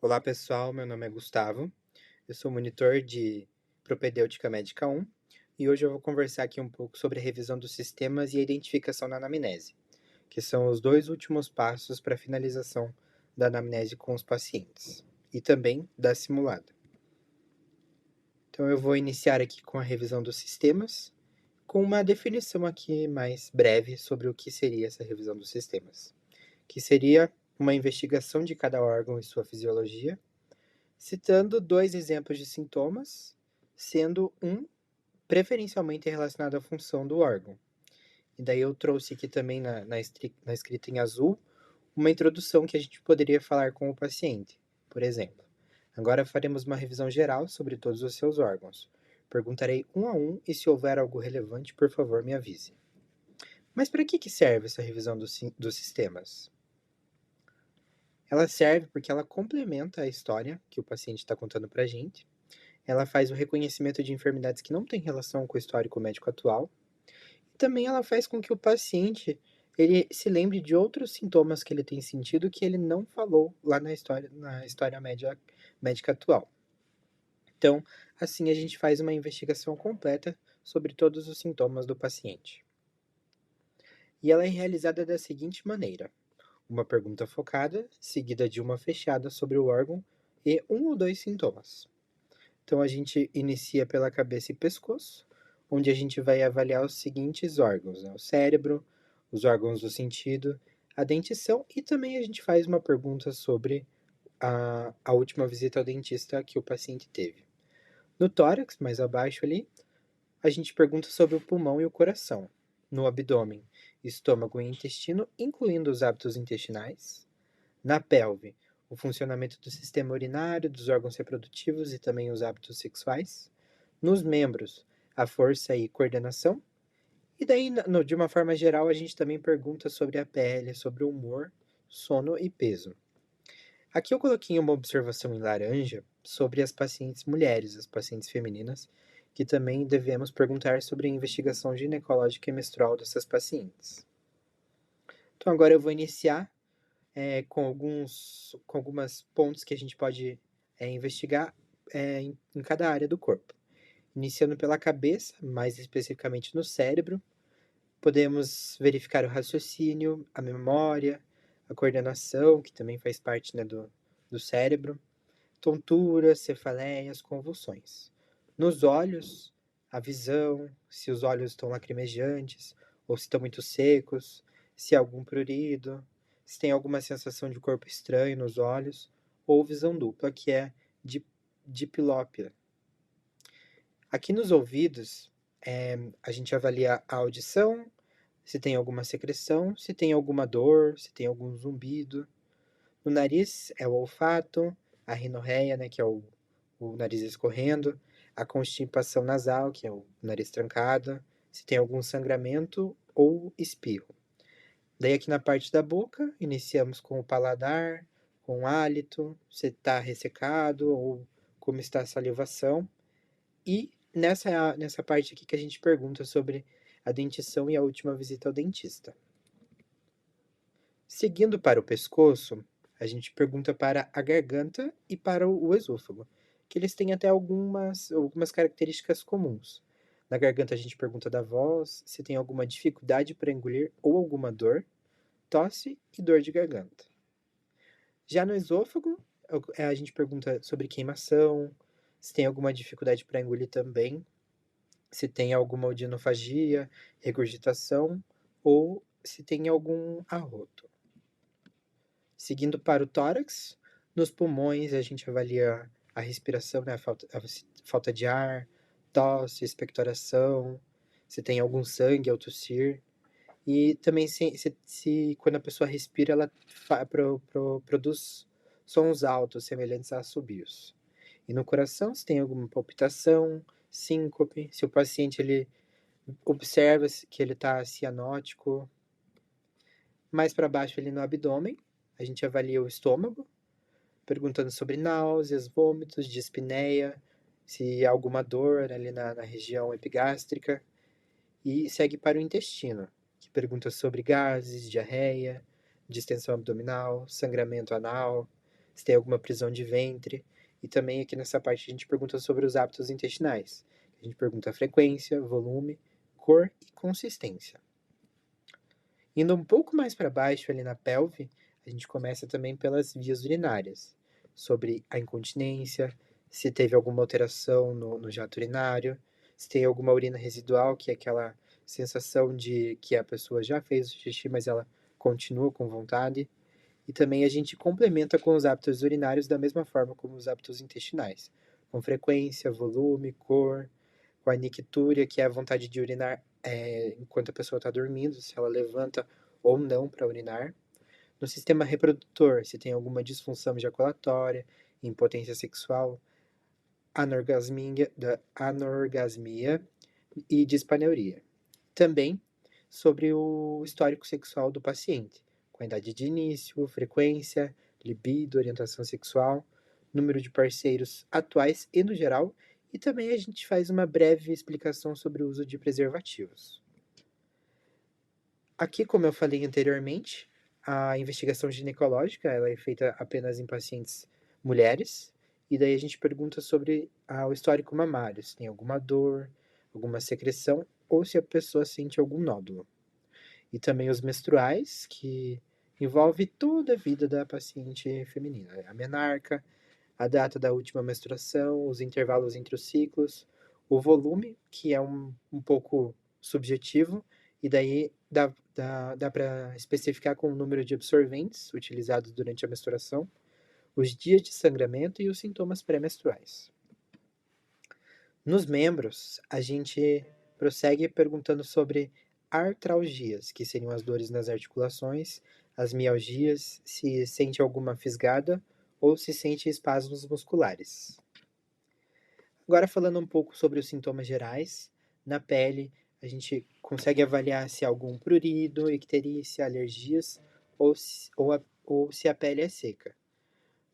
Olá pessoal, meu nome é Gustavo, eu sou monitor de Propedêutica Médica 1 e hoje eu vou conversar aqui um pouco sobre a revisão dos sistemas e a identificação na anamnese, que são os dois últimos passos para a finalização da anamnese com os pacientes e também da simulada. Então eu vou iniciar aqui com a revisão dos sistemas, com uma definição aqui mais breve sobre o que seria essa revisão dos sistemas, que seria uma investigação de cada órgão e sua fisiologia, citando dois exemplos de sintomas, sendo um preferencialmente relacionado à função do órgão. E daí eu trouxe aqui também na escrita em azul uma introdução que a gente poderia falar com o paciente. Por exemplo, agora faremos uma revisão geral sobre todos os seus órgãos. Perguntarei um a um e se houver algo relevante, por favor, me avise. Mas para que serve essa revisão dos sistemas? Ela serve porque ela complementa a história que o paciente está contando para a gente. Ela faz o reconhecimento de enfermidades que não têm relação com o histórico médico atual. E também ela faz com que o paciente ele se lembre de outros sintomas que ele tem sentido que ele não falou lá na história médica atual. Então, assim a gente faz uma investigação completa sobre todos os sintomas do paciente. E ela é realizada da seguinte maneira: uma pergunta focada, seguida de uma fechada sobre o órgão e um ou dois sintomas. Então a gente inicia pela cabeça e pescoço, onde a gente vai avaliar os seguintes órgãos, né? O cérebro, os órgãos do sentido, a dentição e também a gente faz uma pergunta sobre a última visita ao dentista que o paciente teve. No tórax, mais abaixo ali, a gente pergunta sobre o pulmão e o coração. No abdômen, estômago e intestino, incluindo os hábitos intestinais. Na pelve, o funcionamento do sistema urinário, dos órgãos reprodutivos e também os hábitos sexuais. Nos membros, a força e coordenação. E daí, de uma forma geral, a gente também pergunta sobre a pele, sobre o humor, sono e peso. Aqui eu coloquei uma observação em laranja sobre as pacientes mulheres, as pacientes femininas, que também devemos perguntar sobre a investigação ginecológica e menstrual dessas pacientes. Então agora eu vou iniciar com algumas pontos que a gente pode investigar em cada área do corpo. Iniciando pela cabeça, mais especificamente no cérebro, podemos verificar o raciocínio, a memória, a coordenação, que também faz parte, né, do cérebro, tonturas, cefaleias, convulsões. Nos olhos, a visão, se os olhos estão lacrimejantes ou se estão muito secos, se há algum prurido, se tem alguma sensação de corpo estranho nos olhos, ou visão dupla, que é diplopia. Aqui nos ouvidos, a gente avalia a audição, se tem alguma secreção, se tem alguma dor, se tem algum zumbido. No nariz é o olfato, a rinorreia, né, que é o nariz escorrendo, a constipação nasal, que é o nariz trancado, se tem algum sangramento ou espirro. Daí aqui na parte da boca, iniciamos com o paladar, com o hálito, se está ressecado ou como está a salivação. E nessa parte aqui que a gente pergunta sobre a dentição e a última visita ao dentista. Seguindo para o pescoço, a gente pergunta para a garganta e para o esôfago, que eles têm até algumas características comuns. Na garganta a gente pergunta da voz, se tem alguma dificuldade para engolir ou alguma dor, tosse e dor de garganta. Já no esôfago, a gente pergunta sobre queimação, se tem alguma dificuldade para engolir também, se tem alguma odinofagia, regurgitação ou se tem algum arroto. Seguindo para o tórax, nos pulmões a gente avalia a respiração, né, a falta de ar, tosse, expectoração, se tem algum sangue ao tossir. E também se quando a pessoa respira, ela produz sons altos, semelhantes a assobios. E no coração, se tem alguma palpitação, síncope, se o paciente ele observa que ele está cianótico. Mais para baixo ali no abdômen, a gente avalia o estômago, perguntando sobre náuseas, vômitos, dispneia, se há alguma dor ali na região epigástrica. E segue para o intestino, que pergunta sobre gases, diarreia, distensão abdominal, sangramento anal, se tem alguma prisão de ventre, e também aqui nessa parte a gente pergunta sobre os hábitos intestinais. A gente pergunta a frequência, volume, cor e consistência. Indo um pouco mais para baixo ali na pelve, a gente começa também pelas vias urinárias, sobre a incontinência, se teve alguma alteração no jato urinário, se tem alguma urina residual, que é aquela sensação de que a pessoa já fez o xixi, mas ela continua com vontade. E também a gente complementa com os hábitos urinários da mesma forma como os hábitos intestinais, com frequência, volume, cor, com a nictúria, que é a vontade de urinar enquanto a pessoa está dormindo, se ela levanta ou não para urinar. No sistema reprodutor, se tem alguma disfunção ejaculatória, impotência sexual, anorgasmia e dispareunia. Também sobre o histórico sexual do paciente, com a idade de início, frequência, libido, orientação sexual, número de parceiros atuais e no geral, e também a gente faz uma breve explicação sobre o uso de preservativos. Aqui, como eu falei anteriormente, a investigação ginecológica ela é feita apenas em pacientes mulheres, e daí a gente pergunta sobre o histórico mamário, se tem alguma dor, alguma secreção, ou se a pessoa sente algum nódulo. E também os menstruais, que envolve toda a vida da paciente feminina, a menarca, a data da última menstruação, os intervalos entre os ciclos, o volume, que é um pouco subjetivo, e daí dá para especificar com o número de absorventes utilizados durante a menstruação, os dias de sangramento e os sintomas pré-menstruais. Nos membros, a gente prossegue perguntando sobre artralgias, que seriam as dores nas articulações, as mialgias, se sente alguma fisgada ou se sente espasmos musculares. Agora falando um pouco sobre os sintomas gerais, na pele a gente consegue avaliar se há algum prurido, icterícia, alergias ou se a pele é seca.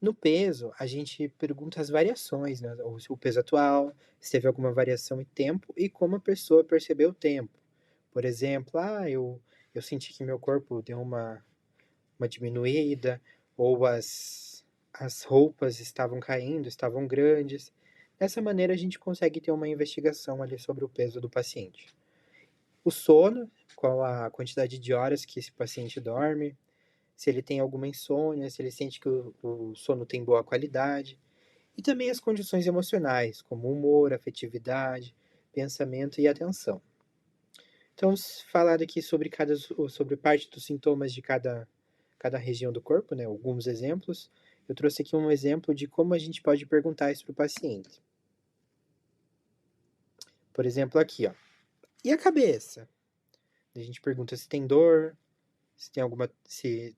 No peso, a gente pergunta as variações, né? O peso atual, se teve alguma variação em tempo e como a pessoa percebeu o tempo. Por exemplo, eu senti que meu corpo deu uma diminuída, ou as roupas estavam caindo, estavam grandes. Dessa maneira, a gente consegue ter uma investigação ali sobre o peso do paciente. O sono, qual a quantidade de horas que esse paciente dorme, se ele tem alguma insônia, se ele sente que o sono tem boa qualidade. E também as condições emocionais, como humor, afetividade, pensamento e atenção. Então, falar aqui sobre parte dos sintomas de cada região do corpo, né? Alguns exemplos. Eu trouxe aqui um exemplo de como a gente pode perguntar isso para o paciente. Por exemplo, aqui, ó. E a cabeça? A gente pergunta se tem dor, se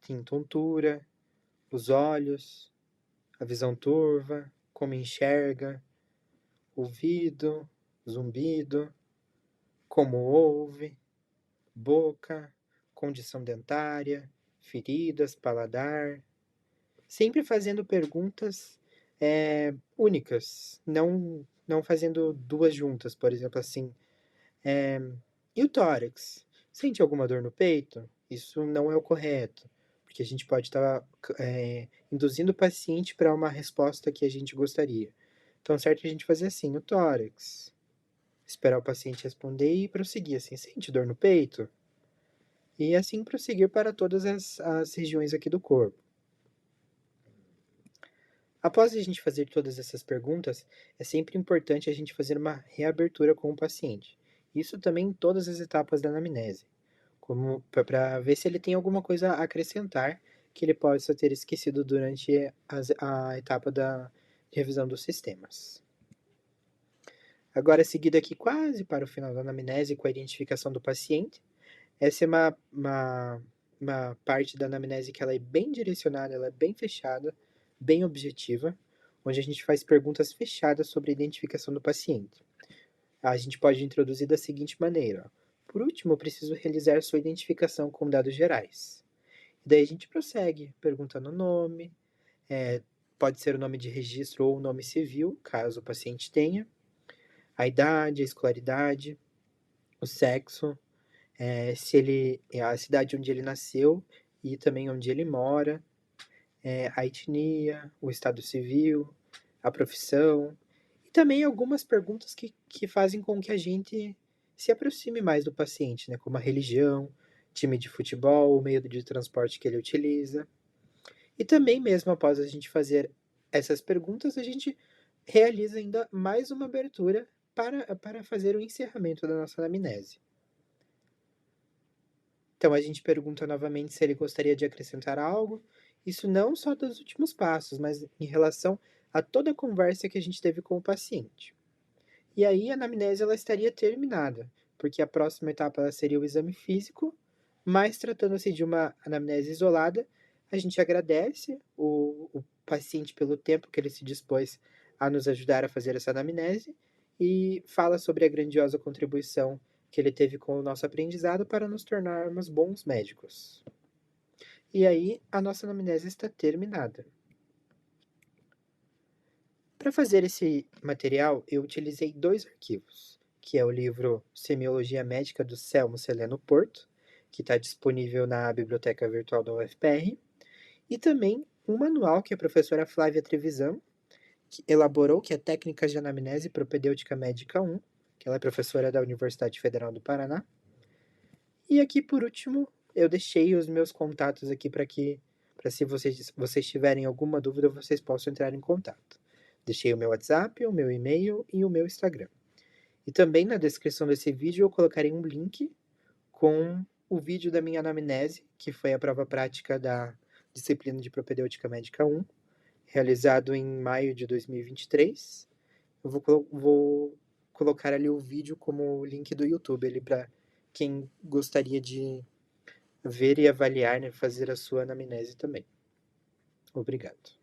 tem tontura, os olhos, a visão turva, como enxerga, ouvido, zumbido, como ouve, boca, condição dentária, feridas, paladar, sempre fazendo perguntas únicas, não fazendo duas juntas, por exemplo, assim, e o tórax? Sente alguma dor no peito? Isso não é o correto, porque a gente pode estar induzindo o paciente para uma resposta que a gente gostaria. Então, certo a gente fazer assim, o tórax. Esperar o paciente responder e prosseguir assim, sente dor no peito? E assim prosseguir para todas as regiões aqui do corpo. Após a gente fazer todas essas perguntas, é sempre importante a gente fazer uma reabertura com o paciente. Isso também em todas as etapas da anamnese, como para ver se ele tem alguma coisa a acrescentar que ele possa ter esquecido durante a etapa da revisão dos sistemas. Agora, seguido aqui quase para o final da anamnese com a identificação do paciente, essa é uma parte da anamnese que ela é bem direcionada, ela é bem fechada, bem objetiva, onde a gente faz perguntas fechadas sobre a identificação do paciente. A gente pode introduzir da seguinte maneira: ó. Por último, eu preciso realizar sua identificação com dados gerais. Daí a gente prossegue perguntando o nome, pode ser o nome de registro ou o nome civil, caso o paciente tenha, a idade, a escolaridade, o sexo, se ele, a cidade onde ele nasceu e também onde ele mora, a etnia, o estado civil, a profissão, e também algumas perguntas que fazem com que a gente se aproxime mais do paciente, né, como a religião, time de futebol, o meio de transporte que ele utiliza. E também mesmo após a gente fazer essas perguntas, a gente realiza ainda mais uma abertura para fazer o encerramento da nossa anamnese. Então a gente pergunta novamente se ele gostaria de acrescentar algo, isso não só dos últimos passos, mas em relação a toda a conversa que a gente teve com o paciente. E aí a anamnese ela estaria terminada, porque a próxima etapa ela seria o exame físico, mas tratando-se de uma anamnese isolada, a gente agradece o paciente pelo tempo que ele se dispôs a nos ajudar a fazer essa anamnese e fala sobre a grandiosa contribuição que ele teve com o nosso aprendizado para nos tornarmos bons médicos. E aí a nossa anamnese está terminada. Para fazer esse material, eu utilizei dois arquivos, que é o livro Semiologia Médica do Selmo Celeno Porto, que está disponível na Biblioteca Virtual da UFPR, e também um manual que a professora Flávia Trevisan que elaborou, que é Técnicas de Anamnese Propedêutica Médica 1, que ela é professora da Universidade Federal do Paraná. E aqui, por último, eu deixei os meus contatos aqui para se vocês tiverem alguma dúvida, vocês possam entrar em contato. Deixei o meu WhatsApp, o meu e-mail e o meu Instagram. E também na descrição desse vídeo eu colocarei um link com o vídeo da minha anamnese, que foi a prova prática da disciplina de Propedêutica Médica 1, realizado em maio de 2023. Eu vou colocar ali o vídeo como link do YouTube ali para quem gostaria de ver e avaliar, né, fazer a sua anamnese também. Obrigado.